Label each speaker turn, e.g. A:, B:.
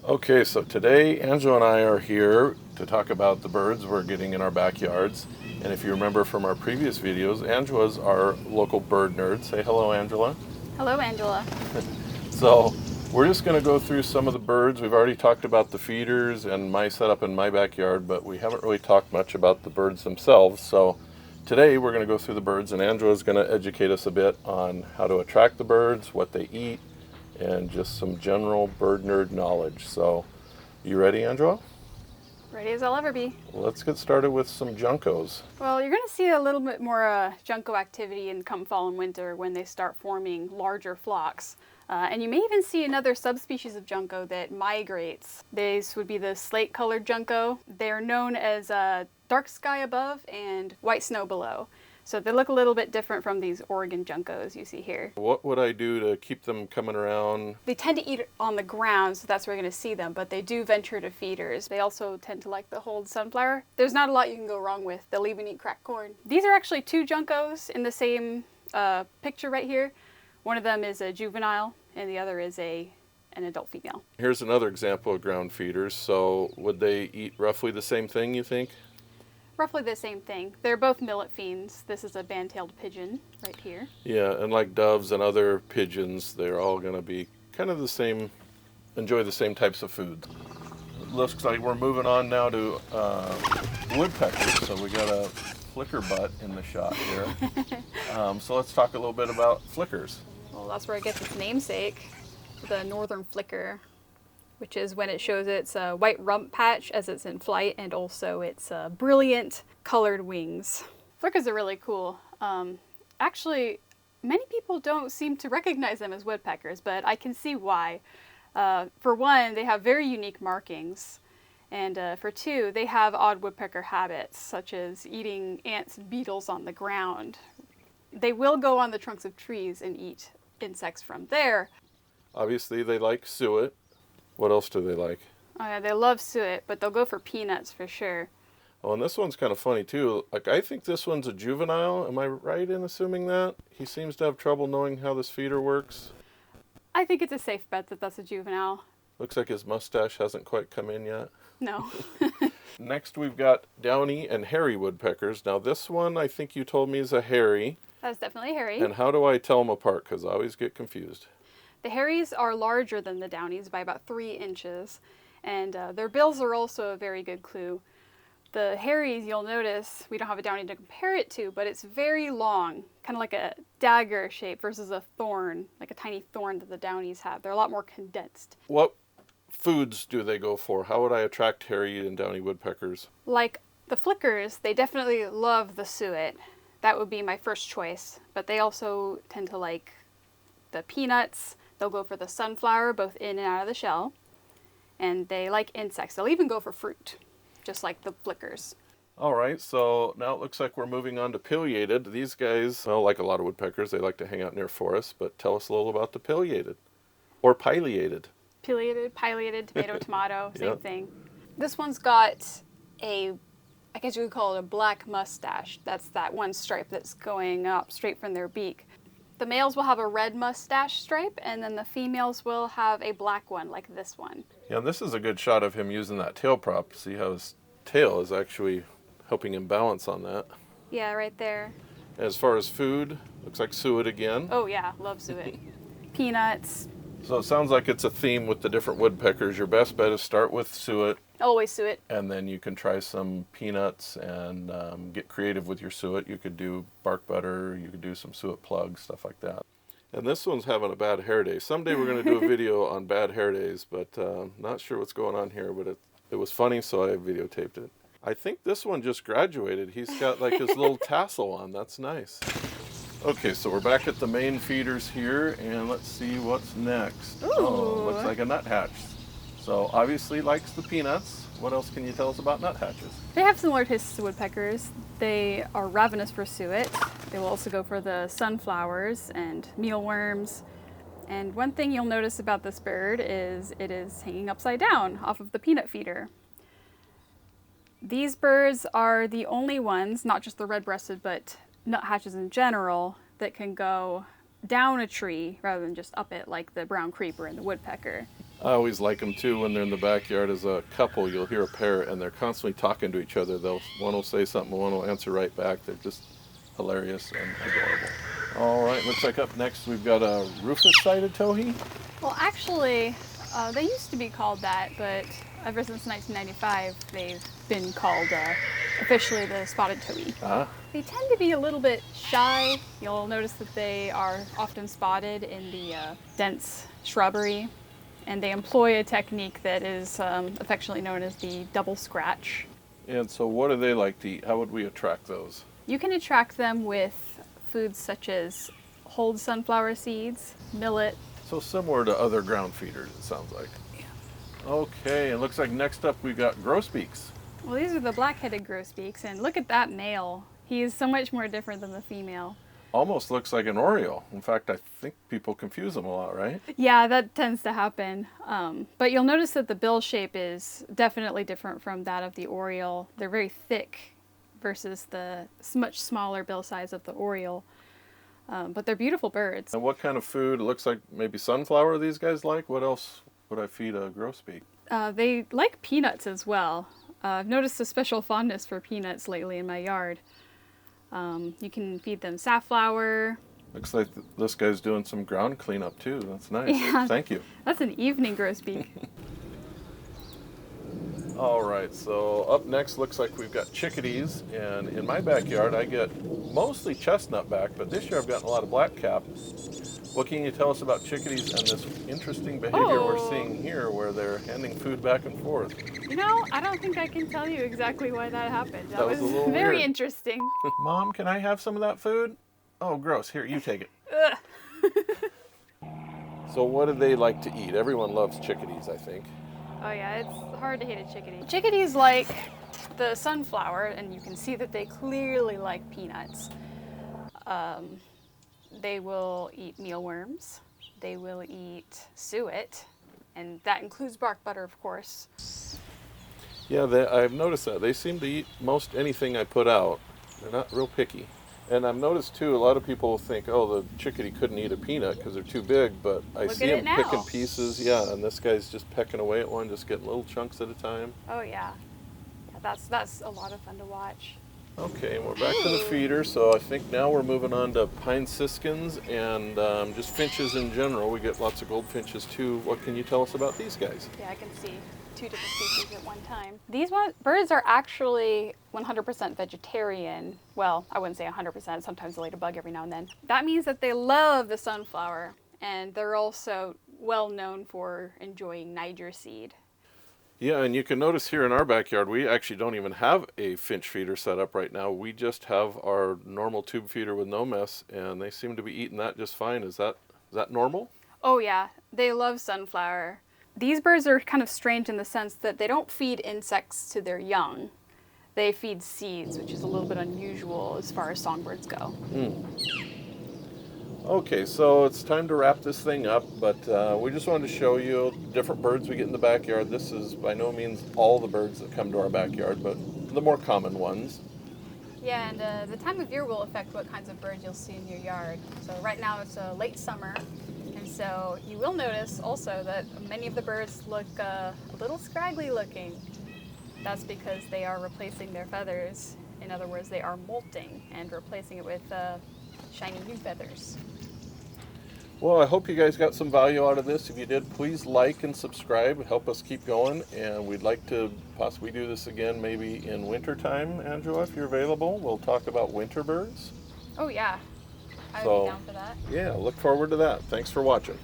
A: Okay, so today Angela and I are here to talk about the birds we're getting in our backyards. And if you remember from our previous videos, Angela's our local bird nerd. Say hello, Angela.
B: Hello, Angela.
A: So we're just going to go through some of the birds. We've already talked about the feeders and my setup in my backyard, but we haven't really talked much about the birds themselves. So today we're going to go through the birds, and Angela's going to educate us a bit on how to attract the birds, what they eat, and just some general bird nerd knowledge. So, you ready, Angela?
B: Ready as I'll ever be.
A: Let's get started with some juncos.
B: Well, you're going to see a little bit more junco activity in come fall and winter when they start forming larger flocks. And you may even see another subspecies of junco that migrates. These would be the slate-colored junco. They're known as dark sky above and white snow below. So they look a little bit different from these Oregon juncos you see here.
A: What would I do to keep them coming around?
B: They tend to eat on the ground, so that's where you're going to see them, but they do venture to feeders. They also tend to like the whole sunflower. There's not a lot you can go wrong with. They'll even eat cracked corn. These are actually two juncos in the same picture right here. One of them is a juvenile, and the other is an adult female.
A: Here's another example of ground feeders. So would they eat roughly the same thing, you think?
B: Roughly the same thing. They're both millet fiends. This is a band-tailed pigeon right here.
A: Yeah, and like doves and other pigeons, they're all going to be kind of the same, enjoy the same types of food. It looks like we're moving on now to woodpeckers. So we got a flicker butt in the shot here. So let's talk a little bit about flickers.
B: Well, that's where it gets its namesake, the northern flicker, which is when it shows its white rump patch as it's in flight, and also its brilliant colored wings. Flickers are really cool. Actually, many people don't seem to recognize them as woodpeckers, but I can see why. For one, they have very unique markings, and for two, they have odd woodpecker habits, such as eating ants and beetles on the ground. They will go on the trunks of trees and eat insects from there.
A: Obviously, they like suet. What else do they like?
B: Oh yeah, they love suet, but they'll go for peanuts for sure.
A: Oh, and this one's kind of funny too. Like, I think this one's a juvenile. Am I right in assuming that? He seems to have trouble knowing how this feeder works.
B: I think it's a safe bet that that's a juvenile.
A: Looks like his mustache hasn't quite come in yet.
B: No.
A: Next, we've got downy and hairy woodpeckers. Now, this one I think you told me is a hairy.
B: That's definitely hairy.
A: And how do I tell them apart? Because I always get confused.
B: The hairies are larger than the downies by about 3 inches, and their bills are also a very good clue. The hairies, you'll notice, we don't have a downy to compare it to, but it's very long, kind of like a dagger shape versus a thorn, like a tiny thorn that the downies have. They're a lot more condensed.
A: What foods do they go for? How would I attract hairy and downy woodpeckers?
B: Like the flickers, they definitely love the suet. That would be my first choice, but they also tend to like the peanuts. They'll go for the sunflower, both in and out of the shell. And they like insects. They'll even go for fruit, just like the flickers.
A: All right, so now it looks like we're moving on to pileated. These guys, well, like a lot of woodpeckers, they like to hang out near forests, but tell us a little about the pileated, or pileated.
B: Pileated, tomato, same
A: Yep.
B: thing. This one's got I guess you could call it a black mustache. That's that one stripe that's going up straight from their beak. The males will have a red mustache stripe, and then the females will have a black one, like this one.
A: Yeah, this is a good shot of him using that tail prop. See how his tail is actually helping him balance on that.
B: Yeah, right there.
A: As far as food, looks like suet again.
B: Oh yeah, love suet. Peanuts.
A: So it sounds like it's a theme with the different woodpeckers. Your best bet is start with suet,
B: Always suet.
A: and then you can try some peanuts and get creative with your suet. You could do bark butter, you could do some suet plugs, stuff like that. And this one's having a bad hair day. Someday we're going to do a video on bad hair days, but not sure what's going on here, but it was funny, so I videotaped it. I think this one just graduated. He's got like his little tassel on. That's nice. Okay, so we're back at the main feeders here, and let's see what's next.
B: Ooh.
A: Oh, looks like a nuthatch. So obviously likes the peanuts. What else can you tell us about nuthatches?
B: They have similar tastes to woodpeckers. They are ravenous for suet. They will also go for the sunflowers and mealworms. And one thing you'll notice about this bird is it is hanging upside down off of the peanut feeder. These birds are the only ones, not just the red-breasted, but nuthatches in general, that can go down a tree rather than just up it like the brown creeper and the woodpecker.
A: I always like them too when they're in the backyard as a couple. You'll hear a pair and they're constantly talking to each other. One will say something, one will answer right back. They're just hilarious and adorable. All right, looks like up next we've got a rufous-sided towhee.
B: Well, actually, they used to be called that, but ever since 1995, they've been called officially the spotted towhee. They tend to be a little bit shy. You'll notice that they are often spotted in the dense shrubbery, and they employ a technique that is affectionately known as the double scratch.
A: And so what do they like to eat? How would we attract those?
B: You can attract them with foods such as whole sunflower seeds, millet.
A: So similar to other ground feeders, it sounds like.
B: Yeah.
A: Okay, and looks like next up we've got grosbeaks.
B: Well, these are the black-headed grosbeaks, and look at that male. He is so much more different than the female.
A: Almost looks like an oriole. In fact, I think people confuse them a lot, right?
B: Yeah, that tends to happen. But you'll notice that the bill shape is definitely different from that of the oriole. They're very thick versus the much smaller bill size of the oriole. But they're beautiful birds.
A: And what kind of food? It looks like maybe sunflower these guys like. What else would I feed a grosbeak?
B: They like peanuts as well. I've noticed a special fondness for peanuts lately in my yard. You can feed them safflower.
A: Looks like this guy's doing some ground cleanup too. That's nice.
B: Yeah,
A: Thank you.
B: That's an evening grosbeak.
A: All right, so up next looks like we've got chickadees, and in my backyard I get mostly chestnut back, but this year I've gotten a lot of blackcap. What can you tell us about chickadees and this interesting behavior we're seeing here where they're handing food back and forth?
B: You know, I don't think I can tell you exactly why that happened. That was
A: a little
B: very
A: weird.
B: Interesting.
A: Mom, can I have some of that food? Oh, gross. Here, you take it. So what do they like to eat? Everyone loves chickadees, I think.
B: Oh yeah, it's hard to hate a chickadee. Chickadees like the sunflower, and you can see that they clearly like peanuts. They will eat mealworms. They will eat suet, and that includes bark butter, of course.
A: Yeah, I've noticed that. They seem to eat most anything I put out. They're not real picky. And I've noticed too, a lot of people think, oh, the chickadee couldn't eat a peanut because they're too big, but I see them picking pieces. Yeah, and this guy's just pecking away at one, just getting little chunks at a time.
B: Oh yeah, that's a lot of fun to watch.
A: Okay, and we're back to the feeder, so I think now we're moving on to pine siskins and just finches in general. We get lots of goldfinches too. What can you tell us about these guys?
B: Yeah, I can see two different species at one time. These birds are actually 100% vegetarian. Well, I wouldn't say 100%. Sometimes they'll eat a bug every now and then. That means that they love the sunflower, and they're also well known for enjoying Niger seed.
A: Yeah, and you can notice here in our backyard, we actually don't even have a finch feeder set up right now. We just have our normal tube feeder with no mess, and they seem to be eating that just fine. Is that normal?
B: Oh yeah, they love sunflower. These birds are kind of strange in the sense that they don't feed insects to their young. They feed seeds, which is a little bit unusual as far as songbirds go.
A: Okay, so it's time to wrap this thing up, but we just wanted to show you different birds we get in the backyard. This is by no means all the birds that come to our backyard, but the more common ones.
B: Yeah, and the time of year will affect what kinds of birds you'll see in your yard. So right now it's late summer, and so you will notice also that many of the birds look a little scraggly looking. That's because they are replacing their feathers. In other words, they are molting and replacing it with shiny new feathers.
A: Well, I hope you guys got some value out of this. If you did, please like and subscribe. Help us keep going. And we'd like to possibly do this again maybe in winter time, Angela, if you're available. We'll talk about winter birds.
B: Oh yeah, I'd be down for that.
A: Yeah, look forward to that. Thanks for watching.